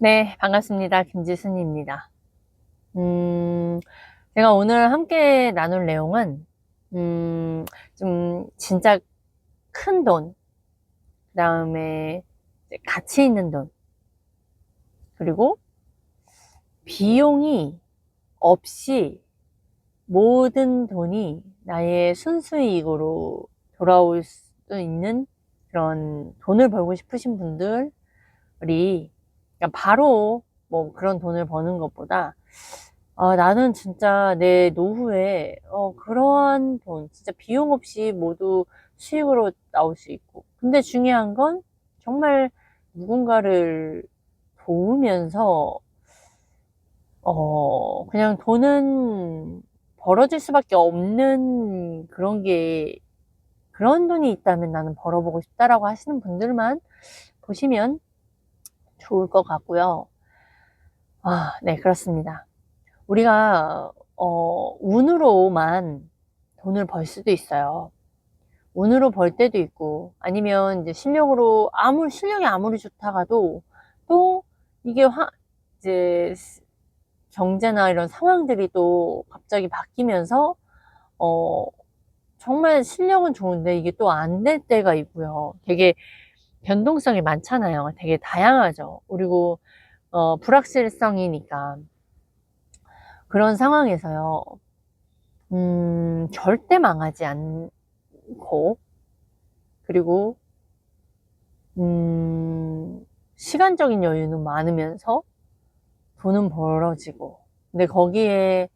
네, 반갑습니다. 김지순입니다. 음, 제가 오늘 함께 나눌 내용은, 음, 좀 진짜 큰 돈, 그 다음에 가치 있는 돈, 그리고 비용이 없이 모든 돈이 나의 순수이익으로 돌아올 수 있는 그런 돈을 벌고 싶으신 분들이, 그러니까 바로 뭐 그런 돈을 버는 것보다 나는 진짜 내 노후에 그러한 돈 진짜 비용 없이 모두 수익으로 나올 수 있고, 근데 중요한 건 정말 누군가를 도우면서 그냥 돈은 벌어질 수밖에 없는 그런 돈이 있다면 나는 벌어보고 싶다라고 하시는 분들만 보시면 좋을 것 같고요. 네, 그렇습니다. 우리가 운으로만 돈을 벌 수도 있어요. 운으로 벌 때도 있고, 아니면 이제 실력이 아무리 좋다가도 또 이게 이제 경제나 이런 상황들이 또 갑자기 바뀌면서 어 정말 실력은 좋은데 이게 또 안 될 때가 있고요. 되게 변동성이 많잖아요. 되게 다양하죠. 그리고 불확실성이니까. 그런 상황에서요. 절대 망하지 않고, 그리고, 시간적인 여유는 많으면서 돈은 벌어지고. 근데 거기에,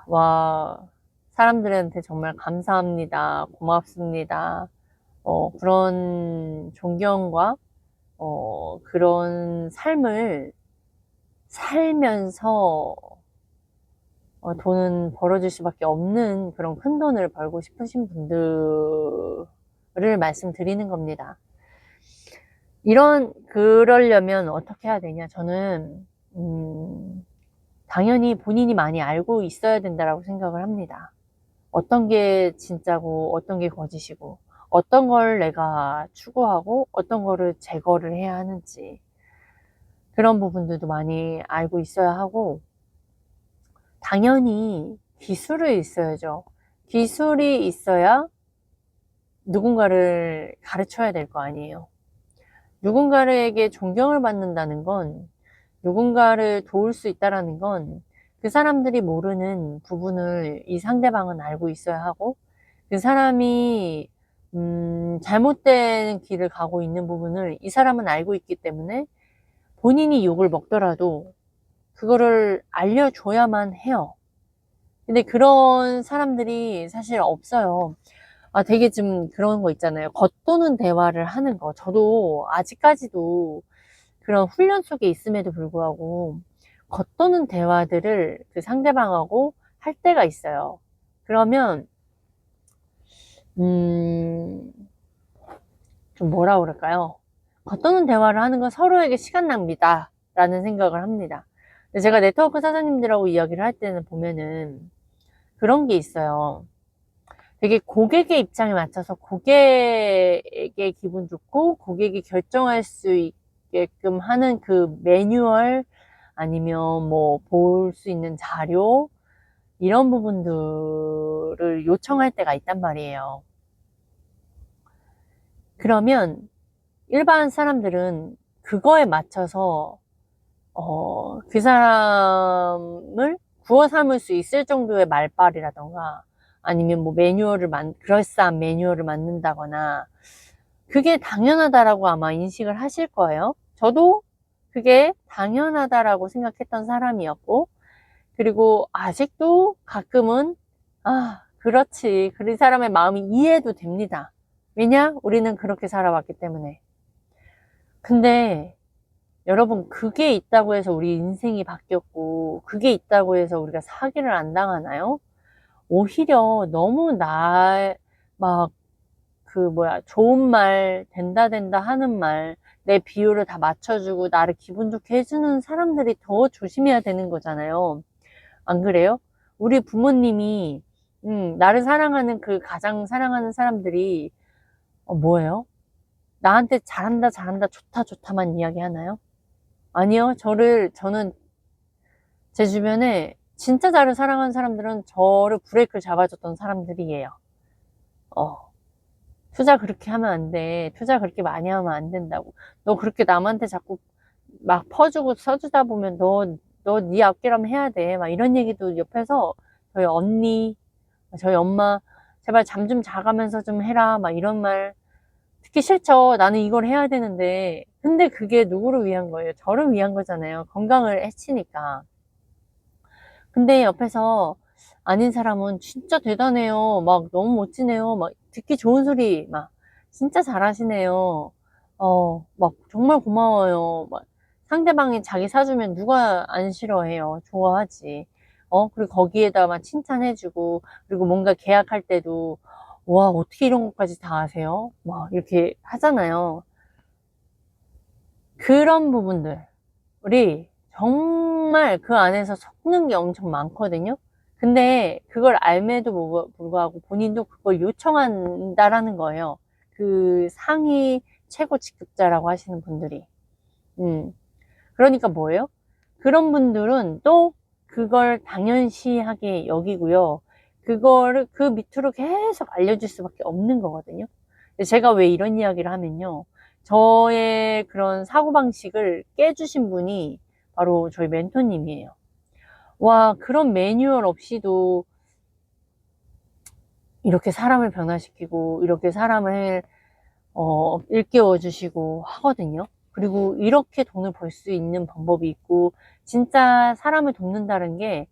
와, 사람들한테 정말 감사합니다. 고맙습니다. 그런 존경과, 그런 삶을 살면서 돈은 벌어질 수밖에 없는 그런 큰 돈을 벌고 싶으신 분들을 말씀드리는 겁니다. 그러려면 어떻게 해야 되냐? 저는, 당연히 본인이 많이 알고 있어야 된다라고 생각을 합니다. 어떤 게 진짜고, 어떤 게 거짓이고, 어떤 걸 내가 추구하고, 어떤 거를 제거를 해야 하는지, 그런 부분들도 많이 알고 있어야 하고, 당연히 기술이 있어야죠. 기술이 있어야 누군가를 가르쳐야 될 거 아니에요. 누군가에게 존경을 받는다는 건, 누군가를 도울 수 있다라는 건 그 사람들이 모르는 부분을 이 상대방은 알고 있어야 하고, 그 사람이 잘못된 길을 가고 있는 부분을 이 사람은 알고 있기 때문에 본인이 욕을 먹더라도 그거를 알려줘야만 해요. 근데 그런 사람들이 사실 없어요. 되게 좀 그런 거 있잖아요. 겉도는 대화를 하는 거. 저도 아직까지도 그런 훈련 속에 있음에도 불구하고 겉도는 대화들을 그 상대방하고 할 때가 있어요. 그러면 좀 뭐라 그럴까요? 겉도는 대화를 하는 건 서로에게 시간 낭비다 라는 생각을 합니다. 근데 제가 네트워크 사장님들하고 이야기를 할 때는 보면은 그런 게 있어요. 되게 고객의 입장에 맞춰서 고객의 기분 좋고 고객이 결정할 수 있게끔 하는 그 매뉴얼, 아니면 뭐 볼 수 있는 자료, 이런 부분들을 요청할 때가 있단 말이에요. 그러면 일반 사람들은 그거에 맞춰서 그 사람을 구워 삼을 수 있을 정도의 말빨이라던가, 아니면 뭐 그럴싸한 매뉴얼을 만든다거나, 그게 당연하다라고 아마 인식을 하실 거예요. 저도 그게 당연하다라고 생각했던 사람이었고, 그리고 아직도 가끔은, 그렇지. 그 사람의 마음이 이해도 됩니다. 왜냐? 우리는 그렇게 살아왔기 때문에. 근데 여러분, 그게 있다고 해서 우리 인생이 바뀌었고, 그게 있다고 해서 우리가 사기를 안 당하나요? 오히려 너무 좋은 말, 된다 하는 말, 내 비율을 다 맞춰주고, 나를 기분 좋게 해주는 사람들이 더 조심해야 되는 거잖아요. 안 그래요? 우리 부모님이, 나를 사랑하는 그 가장 사랑하는 사람들이, 뭐예요? 나한테 잘한다, 좋다만 이야기 하나요? 아니요. 저는 제 주변에 진짜 저를 사랑하는 사람들은 저를 브레이크를 잡아줬던 사람들이에요. 투자 그렇게 하면 안 돼. 투자 그렇게 많이 하면 안 된다고. 너 그렇게 남한테 자꾸 막 퍼주고 써주다 보면 너 네 앞길하면 해야 돼. 막 이런 얘기도 옆에서 저희 언니, 저희 엄마, 제발 잠 좀 자가면서 좀 해라. 막 이런 말 듣기 싫죠. 나는 이걸 해야 되는데. 근데 그게 누구를 위한 거예요? 저를 위한 거잖아요. 건강을 해치니까. 근데 옆에서 아닌 사람은 진짜 대단해요. 막 너무 멋지네요. 막 듣기 좋은 소리 막 진짜 잘하시네요. 막 정말 고마워요. 막 상대방이 자기 사주면 누가 안 싫어해요. 좋아하지. 그리고 거기에다 막 칭찬해주고 그리고 뭔가 계약할 때도 와 어떻게 이런 것까지 다 아세요? 막 이렇게 하잖아요. 그런 부분들이 정말 그 안에서 섞는 게 엄청 많거든요. 근데 그걸 알매도 불구하고 본인도 그걸 요청한다라는 거예요. 그 상위 최고 직급자라고 하시는 분들이. 음. 그러니까 뭐예요? 그런 분들은 또 그걸 당연시하게 여기고요. 그거를 그 밑으로 계속 알려줄 수밖에 없는 거거든요. 제가 왜 이런 이야기를 하면요. 저의 그런 사고방식을 깨주신 분이 바로 저희 멘토님이에요. 와, 그런 매뉴얼 없이도 이렇게 사람을 변화시키고, 이렇게 사람을, 일깨워 주시고 하거든요. 그리고 이렇게 돈을 벌 수 있는 방법이 있고, 진짜 사람을 돕는다는 게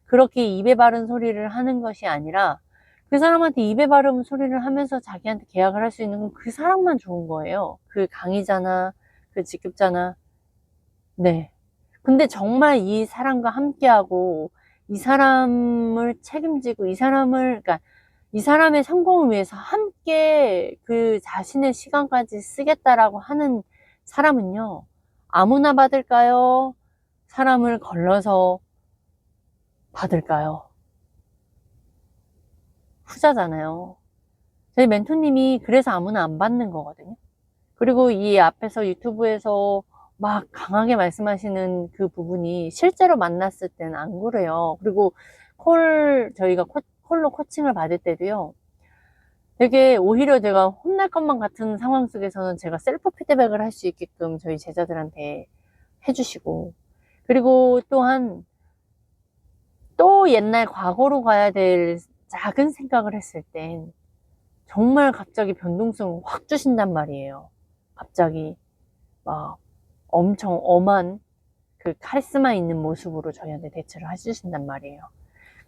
그렇게 입에 바른 소리를 하는 것이 아니라 그 사람한테 입에 바른 소리를 하면서 자기한테 계약을 할 수 있는 건 그 사람만 좋은 거예요. 그 강의자나 그 직급자나. 네. 근데 정말 이 사람과 함께하고 이 사람을 책임지고 이 사람을, 그러니까 이 사람의 성공을 위해서 함께 그 자신의 시간까지 쓰겠다라고 하는 사람은요, 아무나 받을까요? 사람을 걸러서 받을까요? 후자잖아요. 저희 멘토님이 그래서 아무나 안 받는 거거든요. 그리고 이 앞에서 유튜브에서 막 강하게 말씀하시는 그 부분이 실제로 만났을 때는 안 그래요. 그리고 저희가 콜로 코칭을 받을 때도요. 되게 오히려 제가 혼날 것만 같은 상황 속에서는 제가 셀프 피드백을 할 수 있게끔 저희 제자들한테 해주시고, 그리고 또한 또 옛날 과거로 가야 될 작은 생각을 했을 땐 정말 갑자기 변동성을 확 주신단 말이에요. 갑자기 막 엄청 엄한 그 카리스마 있는 모습으로 저희한테 대처를 해주신단 말이에요.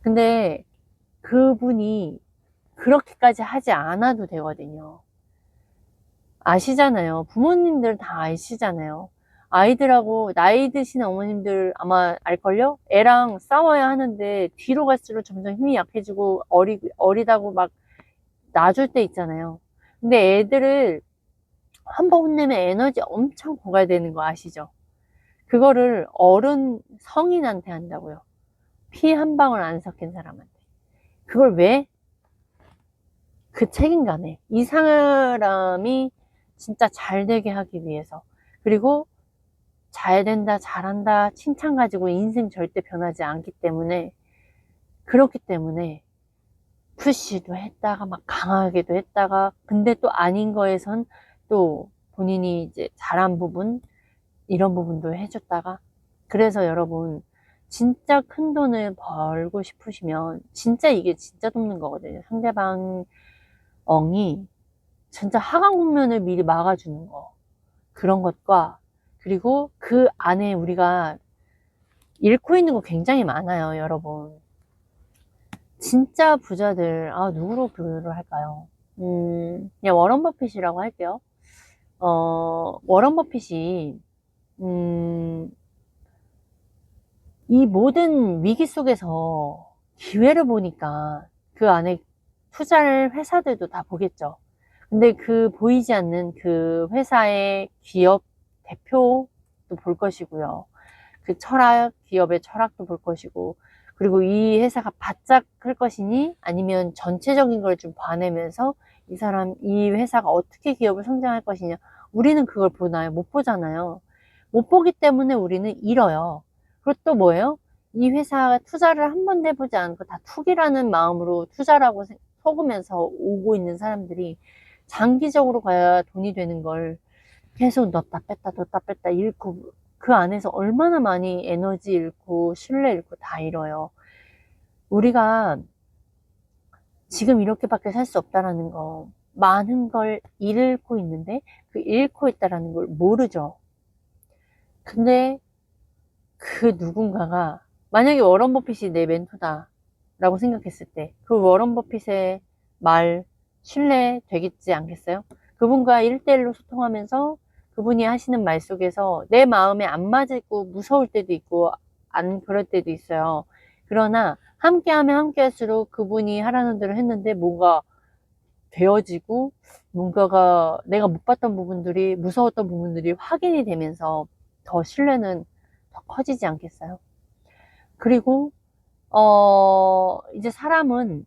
근데 그분이 그렇게까지 하지 않아도 되거든요. 아시잖아요. 부모님들 다 아시잖아요. 아이들하고 나이 드신 어머님들 아마 알걸요? 애랑 싸워야 하는데 뒤로 갈수록 점점 힘이 약해지고 어리다고 막 놔줄 때 있잖아요. 근데 애들을 한 번 혼내면 에너지 엄청 고갈되는 거 아시죠? 그거를 성인한테 한다고요. 피 한 방울 안 섞인 사람한테. 그걸 왜? 그 책임감에. 이 사람이 진짜 잘 되게 하기 위해서. 그리고 잘 된다, 잘한다, 칭찬 가지고 인생 절대 변하지 않기 때문에, 그렇기 때문에 푸시도 했다가 막 강하게도 했다가, 근데 또 아닌 거에선 또 본인이 이제 잘한 부분, 이런 부분도 해줬다가. 그래서 여러분, 진짜 큰 돈을 벌고 싶으시면 진짜 이게 진짜 돕는 거거든요. 상대방 엉이 진짜 하강 국면을 미리 막아주는 거, 그런 것과, 그리고 그 안에 우리가 잃고 있는 거 굉장히 많아요. 여러분, 진짜 부자들, 누구로 비교를 할까요? 그냥 워런 버핏이라고 할게요. 워런 버핏이 이 모든 위기 속에서 기회를 보니까 그 안에 투자를 회사들도 다 보겠죠. 근데 그 보이지 않는 그 회사의 기업 대표도 볼 것이고요. 그 기업의 철학도 볼 것이고, 그리고 이 회사가 바짝 클 것이니 아니면 전체적인 걸 좀 봐내면서 이 회사가 어떻게 기업을 성장할 것이냐. 우리는 그걸 보나요? 못 보잖아요. 못 보기 때문에 우리는 잃어요. 그리고 또 뭐예요? 이 회사 투자를 한 번도 해보지 않고 다 투기라는 마음으로 투자라고 속으면서 오고 있는 사람들이 장기적으로 가야 돈이 되는 걸 계속 넣었다 뺐다 잃고, 그 안에서 얼마나 많이 에너지 잃고 신뢰 잃고 다 잃어요. 우리가 지금 이렇게밖에 살 수 없다라는 거, 많은 걸 잃고 있는데 그 잃고 있다라는 걸 모르죠. 근데 그 누군가가, 만약에 워런 버핏이 내 멘토다 라고 생각했을 때 그 워런 버핏의 말 신뢰 되겠지 않겠어요? 그분과 1대1로 소통하면서 그분이 하시는 말 속에서 내 마음에 안 맞고 무서울 때도 있고 안 그럴 때도 있어요. 그러나 함께하면 함께할수록 그분이 하라는 대로 했는데 뭔가 되어지고, 뭔가가 내가 못 봤던 부분들이, 무서웠던 부분들이 확인이 되면서 더 신뢰는 더 커지지 않겠어요? 그리고 이제 사람은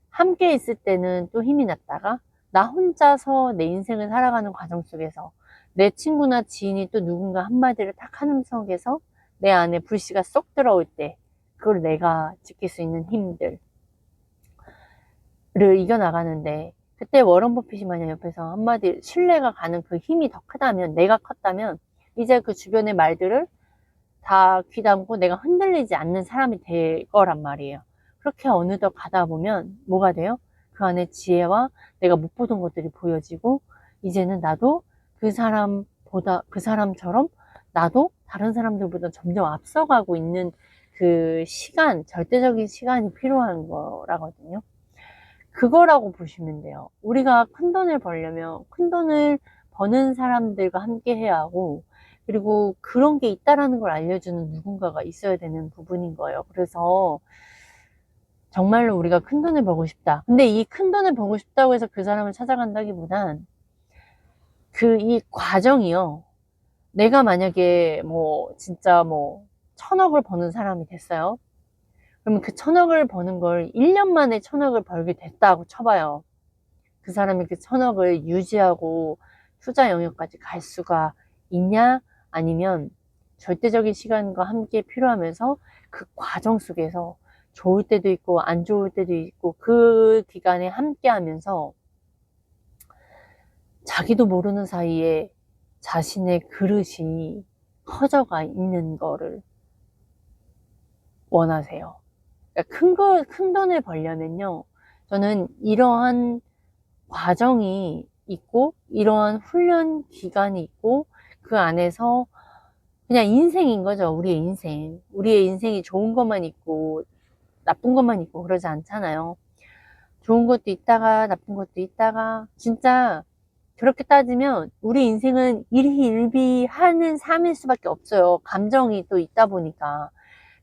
함께 있을 때는 또 힘이 났다가 나 혼자서 내 인생을 살아가는 과정 속에서 내 친구나 지인이 또 누군가 한마디를 딱 하는 속에서 내 안에 불씨가 쏙 들어올 때 그걸 내가 지킬 수 있는 힘들을 이겨나가는데, 그때 워런 버핏이 만약 옆에서 한마디 신뢰가 가는 그 힘이 더 크다면, 내가 컸다면 이제 그 주변의 말들을 다 귀담고 내가 흔들리지 않는 사람이 될 거란 말이에요. 그렇게 어느덧 가다 보면 뭐가 돼요? 그 안에 지혜와 내가 못 보던 것들이 보여지고, 이제는 나도 그 사람처럼 나도 다른 사람들보다 점점 앞서가고 있는 그 시간, 절대적인 시간이 필요한 거라거든요. 그거라고 보시면 돼요. 우리가 큰 돈을 벌려면 큰 돈을 버는 사람들과 함께 해야 하고, 그리고 그런 게 있다라는 걸 알려주는 누군가가 있어야 되는 부분인 거예요. 그래서 정말로 우리가 큰 돈을 벌고 싶다. 근데 이 큰 돈을 벌고 싶다고 해서 그 사람을 찾아간다기보단 이 과정이요. 내가 만약에 뭐 진짜 뭐 1,000억을 버는 사람이 됐어요. 그러면 그 1,000억을 버는 걸 1년 만에 1,000억을 벌게 됐다고 쳐봐요. 그 사람이 그 1,000억을 유지하고 투자 영역까지 갈 수가 있냐? 아니면 절대적인 시간과 함께 필요하면서 그 과정 속에서 좋을 때도 있고 안 좋을 때도 있고 그 기간에 함께 하면서 자기도 모르는 사이에 자신의 그릇이 커져가 있는 거를 원하세요. 그러니까 큰 돈을 벌려면요, 저는 이러한 과정이 있고 이러한 훈련 기간이 있고 그 안에서 그냥 인생인 거죠. 우리의 인생이 좋은 것만 있고 나쁜 것만 있고 그러지 않잖아요. 좋은 것도 있다가 나쁜 것도 있다가, 진짜 그렇게 따지면 우리 인생은 일희일비하는 삶일 수밖에 없어요. 감정이 또 있다 보니까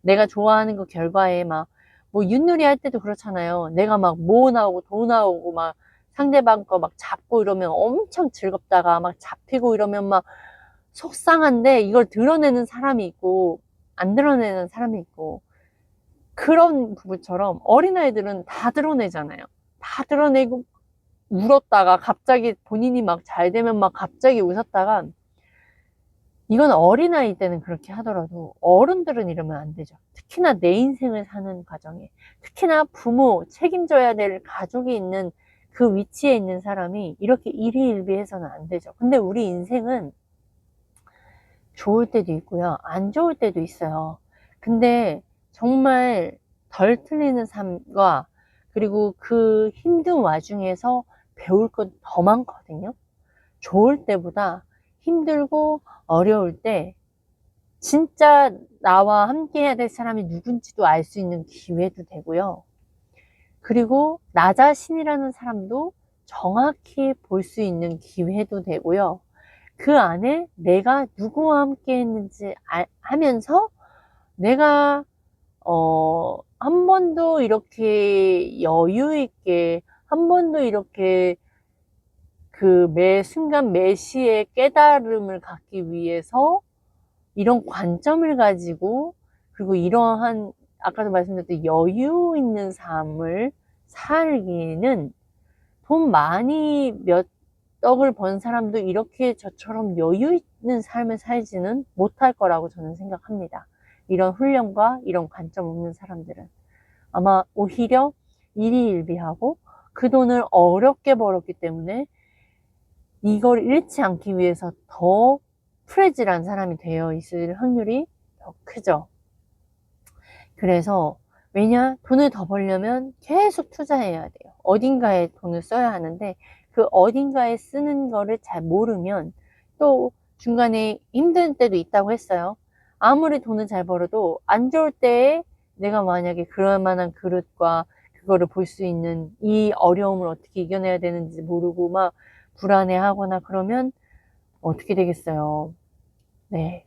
내가 좋아하는 거 결과에 막 뭐 윷놀이 할 때도 그렇잖아요. 내가 막 뭐 나오고 도 나오고 막 상대방 거 막 잡고 이러면 엄청 즐겁다가 막 잡히고 이러면 막 속상한데, 이걸 드러내는 사람이 있고 안 드러내는 사람이 있고, 그런 부분처럼 어린아이들은 다 드러내잖아요. 다 드러내고 울었다가 갑자기 본인이 막 잘 되면 막 갑자기 웃었다가, 이건 어린아이 때는 그렇게 하더라도 어른들은 이러면 안 되죠. 특히나 내 인생을 사는 과정에, 특히나 부모, 책임져야 될 가족이 있는 그 위치에 있는 사람이 이렇게 일희일비해서는 안 되죠. 근데 우리 인생은 좋을 때도 있고요, 안 좋을 때도 있어요. 근데 정말 덜 틀리는 삶과, 그리고 그 힘든 와중에서 배울 건 더 많거든요. 좋을 때보다 힘들고 어려울 때 진짜 나와 함께 해야 될 사람이 누군지도 알 수 있는 기회도 되고요. 그리고 나 자신이라는 사람도 정확히 볼 수 있는 기회도 되고요. 그 안에 내가 누구와 함께 했는지 하면서 내가 한 번도 이렇게 여유 있게, 한 번도 이렇게 그 매 순간 매 시에 깨달음을 갖기 위해서 이런 관점을 가지고, 그리고 이러한 아까도 말씀드렸던 여유 있는 삶을 살기는 돈 많이 떡을 번 사람도 이렇게 저처럼 여유 있는 삶을 살지는 못할 거라고 저는 생각합니다. 이런 훈련과 이런 관점 없는 사람들은. 아마 오히려 일희일비하고 그 돈을 어렵게 벌었기 때문에 이걸 잃지 않기 위해서 더 프레질한 사람이 되어 있을 확률이 더 크죠. 그래서 왜냐? 돈을 더 벌려면 계속 투자해야 돼요. 어딘가에 돈을 써야 하는데 그 어딘가에 쓰는 거를 잘 모르면 또 중간에 힘든 때도 있다고 했어요. 아무리 돈을 잘 벌어도 안 좋을 때에 내가 만약에 그럴 만한 그릇과 그거를 볼 수 있는 이 어려움을 어떻게 이겨내야 되는지 모르고 막 불안해하거나 그러면 어떻게 되겠어요. 네.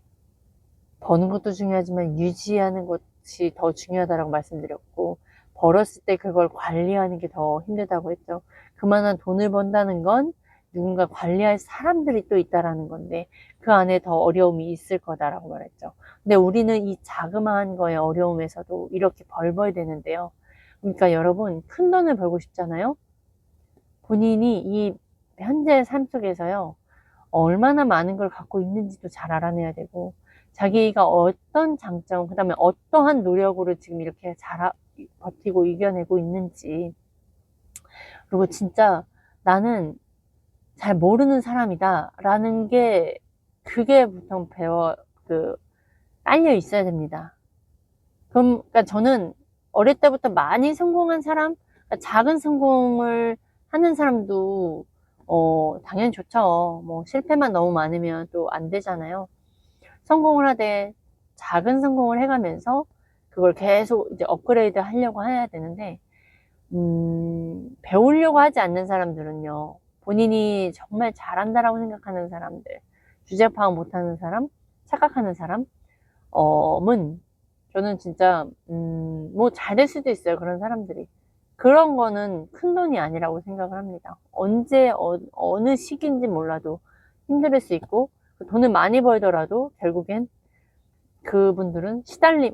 버는 것도 중요하지만 유지하는 것이 더 중요하다고 말씀드렸고, 벌었을 때 그걸 관리하는 게 더 힘들다고 했죠. 그만한 돈을 번다는 건 누군가 관리할 사람들이 또 있다라는 건데 그 안에 더 어려움이 있을 거다라고 말했죠. 근데 우리는 이 자그마한 거의 어려움에서도 이렇게 벌벌 되는데요. 그러니까 여러분, 큰 돈을 벌고 싶잖아요. 본인이 이 현재의 삶 속에서요, 얼마나 많은 걸 갖고 있는지도 잘 알아내야 되고, 자기가 어떤 장점, 그 다음에 어떠한 노력으로 지금 이렇게 버티고 이겨내고 있는지, 그리고 진짜 나는 잘 모르는 사람이다 라는 게, 그게 보통 깔려 있어야 됩니다. 그러니까 저는 어릴 때부터 많이 성공한 사람, 그러니까 작은 성공을 하는 사람도 당연히 좋죠. 뭐 실패만 너무 많으면 또 안 되잖아요. 성공을 하되 작은 성공을 해가면서 그걸 계속 이제 업그레이드 하려고 해야 되는데, 배우려고 하지 않는 사람들은요, 본인이 정말 잘한다라고 생각하는 사람들, 주제 파악 못하는 사람, 착각하는 사람, 은 저는 진짜 뭐 잘 될 수도 있어요. 그런 사람들이. 그런 거는 큰 돈이 아니라고 생각을 합니다. 언제 어느 시기인지 몰라도 힘들 수 있고, 돈을 많이 벌더라도 결국엔 그분들은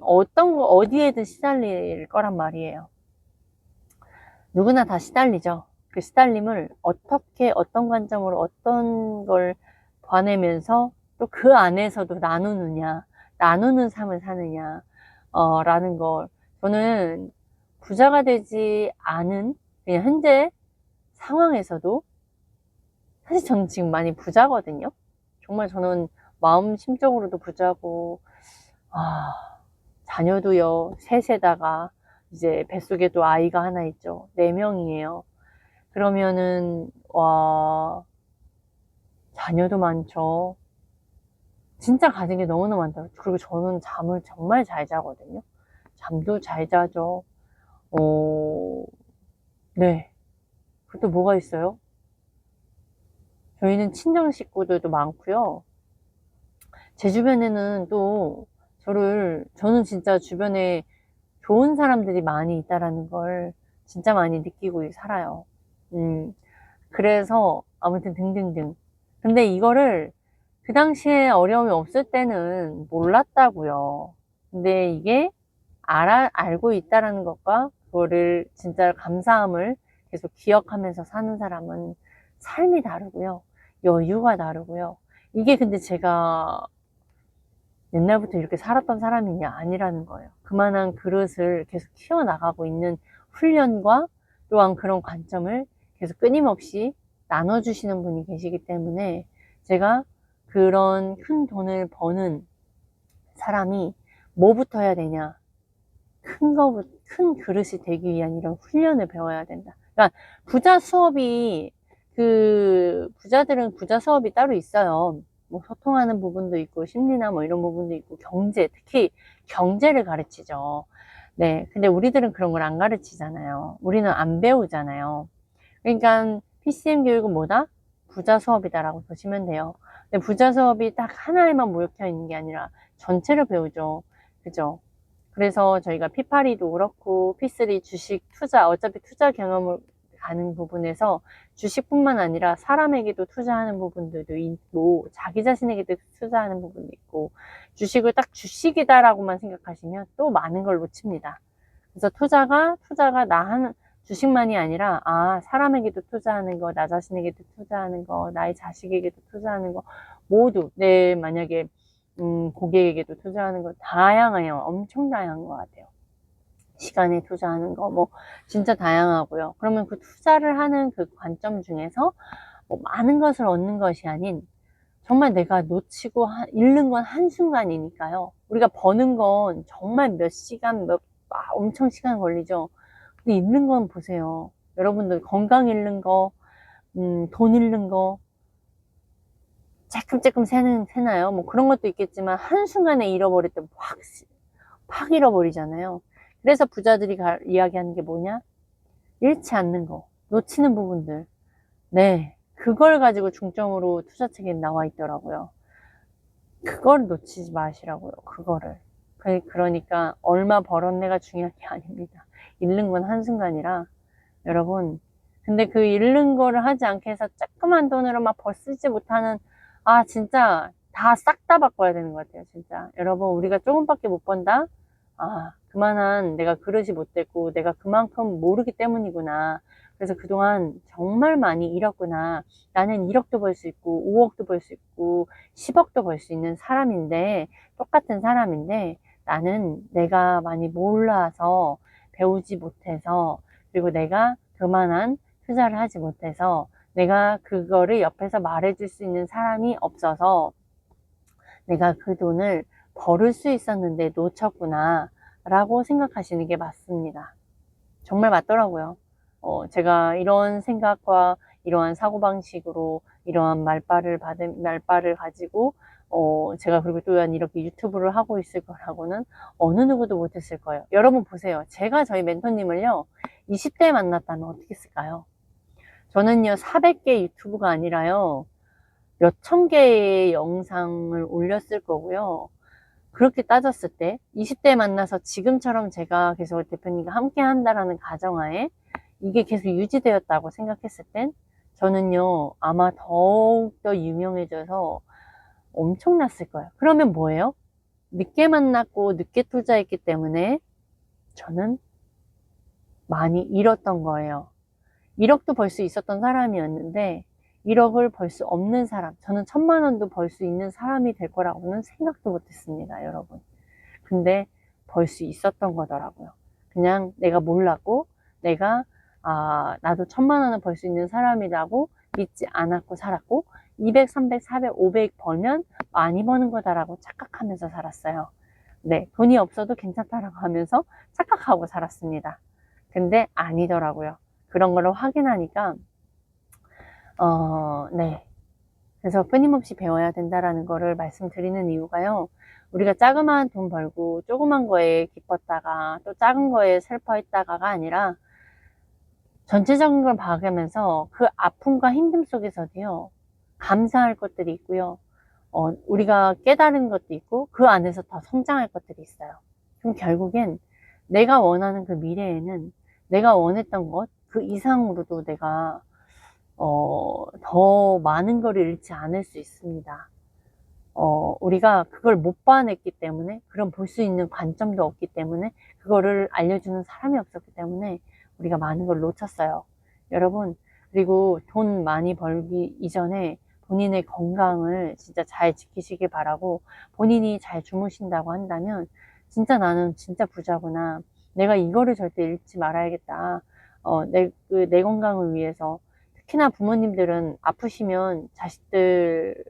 어디에든 시달릴 거란 말이에요. 누구나 다 시달리죠. 그 시달림을 어떻게, 어떤 관점으로, 어떤 걸 봐내면서 또 그 안에서도 나누는 삶을 사느냐, 라는 걸, 저는 부자가 되지 않은, 그냥 현재 상황에서도, 사실 저는 지금 많이 부자거든요. 정말 저는 마음 심적으로도 부자고, 자녀도요, 셋에다가, 이제 뱃속에도 아이가 하나 있죠. 4명이에요. 그러면은, 자녀도 많죠. 진짜 가진 게 너무나 많다. 그리고 저는 잠을 정말 잘 자거든요. 잠도 잘 자죠. 네. 그것도 뭐가 있어요? 저희는 친정 식구들도 많고요. 제 주변에는 또 저는 진짜 주변에 좋은 사람들이 많이 있다라는 걸 진짜 많이 느끼고 살아요. 그래서 아무튼 등등등. 근데 이거를 그 당시에 어려움이 없을 때는 몰랐다고요. 근데 이게 알고 있다라는 것과 그거를 진짜 감사함을 계속 기억하면서 사는 사람은 삶이 다르고요. 여유가 다르고요. 이게 근데 제가 옛날부터 이렇게 살았던 사람이냐? 아니라는 거예요. 그만한 그릇을 계속 키워나가고 있는 훈련과 또한 그런 관점을 계속 끊임없이 나눠주시는 분이 계시기 때문에 제가 그런 큰 돈을 버는 사람이 뭐부터 해야 되냐? 큰 그릇이 되기 위한 이런 훈련을 배워야 된다. 그러니까 부자들은 부자 수업이 따로 있어요. 뭐 소통하는 부분도 있고 심리나 뭐 이런 부분도 있고 특히 경제를 가르치죠. 네, 근데 우리들은 그런 걸 안 가르치잖아요. 우리는 안 배우잖아요. 그러니까 PCM 교육은 뭐다? 부자 수업이다라고 보시면 돼요. 근데 부자 수업이 딱 하나에만 모여 있는 게 아니라 전체를 배우죠. 그죠? 그래서 저희가 P8E도 그렇고 P3 주식 투자, 어차피 투자 경험을 가는 부분에서 주식뿐만 아니라 사람에게도 투자하는 부분들도 있고 자기 자신에게도 투자하는 부분도 있고, 주식을 딱 주식이다라고만 생각하시면 또 많은 걸 놓칩니다. 그래서 투자가 주식만이 아니라, 아, 사람에게도 투자하는 거, 나 자신에게도 투자하는 거, 나의 자식에게도 투자하는 거, 모두, 만약에, 고객에게도 투자하는 거, 다양해요. 엄청 다양한 것 같아요. 시간에 투자하는 거, 뭐, 진짜 다양하고요. 그러면 그 투자를 하는 그 관점 중에서, 뭐 많은 것을 얻는 것이 아닌, 정말 내가 놓치고 잃는 건 한순간이니까요. 우리가 버는 건 정말 몇 시간, 엄청 시간 걸리죠. 근데 잃는 건 보세요. 여러분들 건강 잃는 거, 돈 잃는 거, 쬐끔쬐끔 새나요? 뭐 그런 것도 있겠지만, 한순간에 잃어버릴 때 확 잃어버리잖아요. 그래서 부자들이 이야기하는 게 뭐냐? 잃지 않는 거, 놓치는 부분들. 네. 그걸 가지고 중점으로 투자책에 나와 있더라고요. 그걸 놓치지 마시라고요. 그거를. 그러니까 얼마 벌었네가 중요한 게 아닙니다. 잃는 건 한순간이라 여러분, 근데 그 잃는 거를 하지 않게 해서 조그만 돈으로 막 쓰지 못하는, 아 진짜 다 싹 다 바꿔야 되는 것 같아요. 진짜 여러분, 우리가 조금밖에 못 번다? 아, 그만한 내가 그릇이 못 됐고 내가 그만큼 모르기 때문이구나. 그래서 그동안 정말 많이 잃었구나. 나는 1억도 벌 수 있고 5억도 벌 수 있고 10억도 벌 수 있는 사람인데, 똑같은 사람인데, 나는 내가 많이 몰라서, 배우지 못해서, 그리고 내가 그만한 투자를 하지 못해서, 내가 그거를 옆에서 말해줄 수 있는 사람이 없어서 내가 그 돈을 벌을 수 있었는데 놓쳤구나 라고 생각하시는 게 맞습니다. 정말 맞더라고요. 제가 이런 생각과 이러한 사고방식으로 이러한 말빨을 가지고, 제가 그리고 또한 이렇게 유튜브를 하고 있을 거라고는 어느 누구도 못했을 거예요. 여러분 보세요. 제가 저희 멘토님을요, 20대에 만났다면 어떻게 했을까요? 저는요, 400개 유튜브가 아니라요, 몇천 개의 영상을 올렸을 거고요. 그렇게 따졌을 때 20대에 만나서 지금처럼 제가 계속 대표님과 함께 한다라는 가정하에 이게 계속 유지되었다고 생각했을 땐 저는요, 아마 더욱더 유명해져서 엄청났을 거예요. 그러면 뭐예요? 늦게 만났고 늦게 투자했기 때문에 저는 많이 잃었던 거예요. 1억도 벌 수 있었던 사람이었는데 1억을 벌 수 없는 사람, 저는 1000만 원도 벌 수 있는 사람이 될 거라고는 생각도 못했습니다, 여러분. 근데 벌 수 있었던 거더라고요. 그냥 내가 몰랐고, 내가 나도 1000만 원을 벌 수 있는 사람이라고 믿지 않았고 살았고, 200, 300, 400, 500 벌면 많이 버는 거다라고 착각하면서 살았어요. 네, 돈이 없어도 괜찮다라고 하면서 착각하고 살았습니다. 근데 아니더라고요. 그런 거를 확인하니까, 네. 그래서 끊임없이 배워야 된다라는 거를 말씀드리는 이유가요. 우리가 자그마한 돈 벌고 조그만 거에 기뻤다가 또 작은 거에 슬퍼했다가가 아니라 전체적인 걸 봐가면서 그 아픔과 힘듦 속에서도요, 감사할 것들이 있고요. 우리가 깨달은 것도 있고 그 안에서 더 성장할 것들이 있어요. 그럼 결국엔 내가 원하는 그 미래에는 내가 원했던 것 그 이상으로도 내가 더 많은 걸 잃지 않을 수 있습니다. 우리가 그걸 못 봐냈기 때문에, 그런 볼 수 있는 관점도 없기 때문에, 그거를 알려주는 사람이 없었기 때문에 우리가 많은 걸 놓쳤어요. 여러분, 그리고 돈 많이 벌기 이전에 본인의 건강을 진짜 잘 지키시길 바라고, 본인이 잘 주무신다고 한다면 진짜 나는 진짜 부자구나, 내가 이거를 절대 잃지 말아야겠다, 내 건강을 위해서. 특히나 부모님들은 아프시면 자식들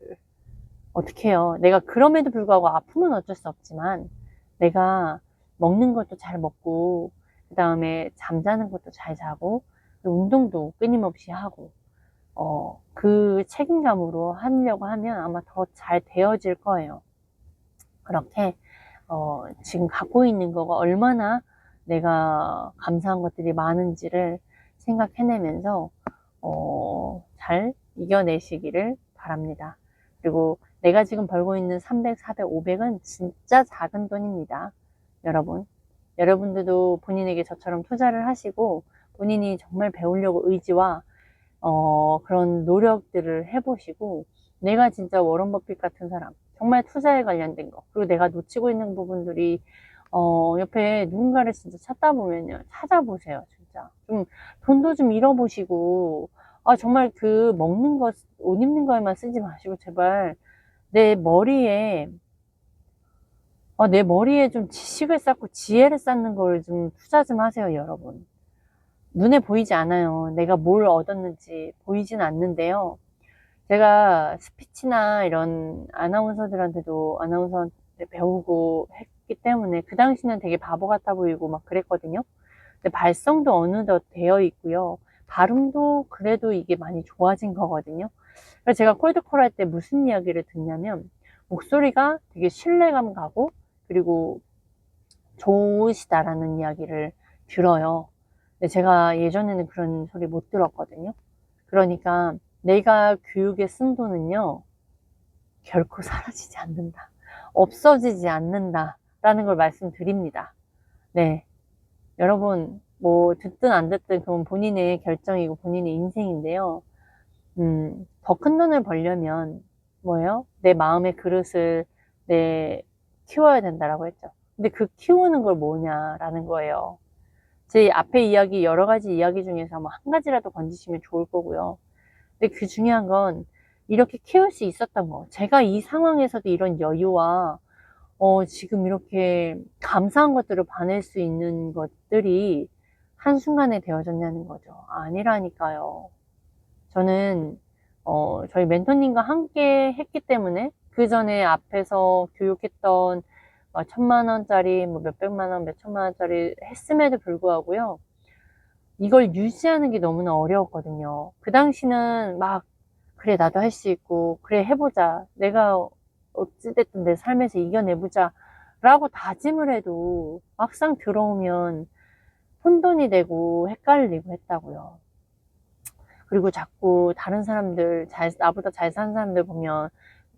어떻게 해요? 내가 그럼에도 불구하고 아프면 어쩔 수 없지만 내가 먹는 것도 잘 먹고, 그 다음에 잠자는 것도 잘 자고, 운동도 끊임없이 하고, 그 책임감으로 하려고 하면 아마 더 잘 되어질 거예요. 그렇게 지금 갖고 있는 거가 얼마나 내가 감사한 것들이 많은지를 생각해내면서 잘 이겨내시기를 바랍니다. 그리고 내가 지금 벌고 있는 300, 400, 500은 진짜 작은 돈입니다. 여러분들도 본인에게 저처럼 투자를 하시고 본인이 정말 배우려고 의지와 그런 노력들을 해보시고, 내가 진짜 워런 버핏 같은 사람, 정말 투자에 관련된 거, 그리고 내가 놓치고 있는 부분들이 옆에 누군가를 진짜 찾다 보면요, 찾아보세요. 진짜. 좀 돈도 좀 잃어보시고, 정말 그 먹는 것, 옷 입는 거에만 쓰지 마시고, 제발 내 머리에, 내 머리에 좀 지식을 쌓고 지혜를 쌓는 걸 좀 투자 좀 하세요, 여러분. 눈에 보이지 않아요. 내가 뭘 얻었는지 보이진 않는데요. 제가 스피치나 이런 아나운서들한테도 아나운서한테 배우고 했기 때문에 그 당시는 되게 바보 같아 보이고 막 그랬거든요. 근데 발성도 어느덧 되어 있고요. 발음도 그래도 이게 많이 좋아진 거거든요. 그래서 제가 콜드콜 할 때 무슨 이야기를 듣냐면 목소리가 되게 신뢰감 가고 그리고 좋으시다라는 이야기를 들어요. 근데 제가 예전에는 그런 소리 못 들었거든요. 그러니까 내가 교육에 쓴 돈은요, 결코 사라지지 않는다. 없어지지 않는다. 라는 걸 말씀드립니다. 네. 여러분, 뭐, 듣든 안 듣든 그건 본인의 결정이고 본인의 인생인데요. 더 큰 돈을 벌려면, 뭐예요? 내 마음의 그릇을 키워야 된다라고 했죠. 근데 그 키우는 걸 뭐냐라는 거예요. 제 앞에 이야기, 여러 가지 이야기 중에서 뭐 한 가지라도 건지시면 좋을 거고요. 근데 그 중요한 건 이렇게 키울 수 있었던 거. 제가 이 상황에서도 이런 여유와 지금 이렇게 감사한 것들을 봐낼 수 있는 것들이 한순간에 되어졌냐는 거죠. 아니라니까요. 저는 저희 멘토님과 함께 했기 때문에 그 전에 앞에서 교육했던 1,000만 원짜리 뭐 몇백만 원, 몇천만 원짜리 했음에도 불구하고요. 이걸 유지하는 게 너무나 어려웠거든요. 그 당시는 막 그래 나도 할 수 있고 그래 해보자 내가 어찌됐든 내 삶에서 이겨내보자 라고 다짐을 해도 막상 들어오면 혼돈이 되고 헷갈리고 했다고요. 그리고 자꾸 다른 사람들 나보다 잘 사는 사람들 보면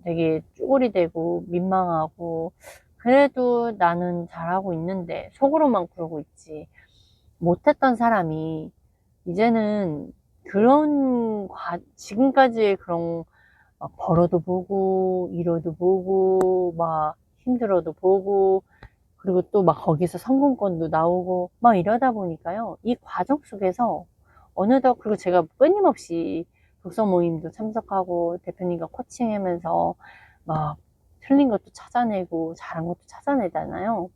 되게 쭈글이 되고 민망하고 그래도 나는 잘하고 있는데 속으로만 그러고 있지 못했던 사람이 이제는 지금까지의 그런 벌어도 보고 잃어도 보고 막 힘들어도 보고 그리고 또 막 거기서 성공권도 나오고 막 이러다 보니까요 이 과정 속에서 어느덧 그리고 제가 끊임없이 독서 모임도 참석하고 대표님과 코칭하면서 막 틀린 것도 찾아내고 잘한 것도 찾아내잖아요.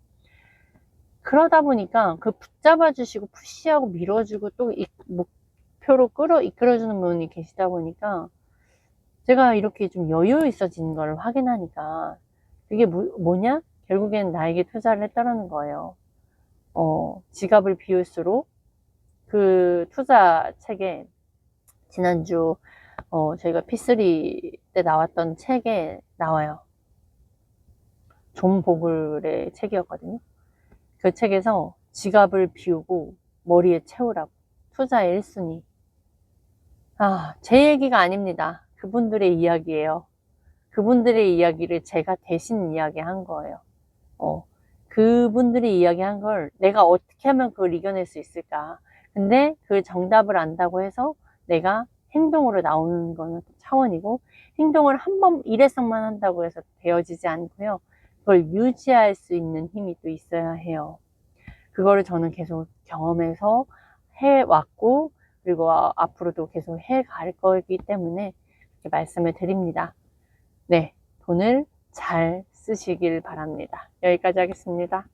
그러다 보니까 그 붙잡아 주시고 푸시하고 밀어주고 또 목표로 이끌어주는 분이 계시다 보니까 제가 이렇게 좀 여유 있어지는 걸 확인하니까 그게 뭐냐? 결국엔 나에게 투자를 했다라는 거예요. 지갑을 비울수록 그 투자 책에 지난주 저희가 P3 때 나왔던 책에 나와요. 존 보글의 책이었거든요. 그 책에서 지갑을 비우고 머리에 채우라고. 투자의 1순위. 제 얘기가 아닙니다. 그분들의 이야기예요. 그분들의 이야기를 제가 대신 이야기한 거예요. 그분들이 이야기한 걸 내가 어떻게 하면 그걸 이겨낼 수 있을까. 근데 그 정답을 안다고 해서 내가 행동으로 나오는 거는 차원이고 행동을 한 번 일회성만 한다고 해서 되어지지 않고요. 그걸 유지할 수 있는 힘이 또 있어야 해요. 그거를 저는 계속 경험해서 해왔고 그리고 앞으로도 계속 해갈 거기 때문에 이렇게 말씀을 드립니다. 네, 돈을 잘 쓰시길 바랍니다. 여기까지 하겠습니다.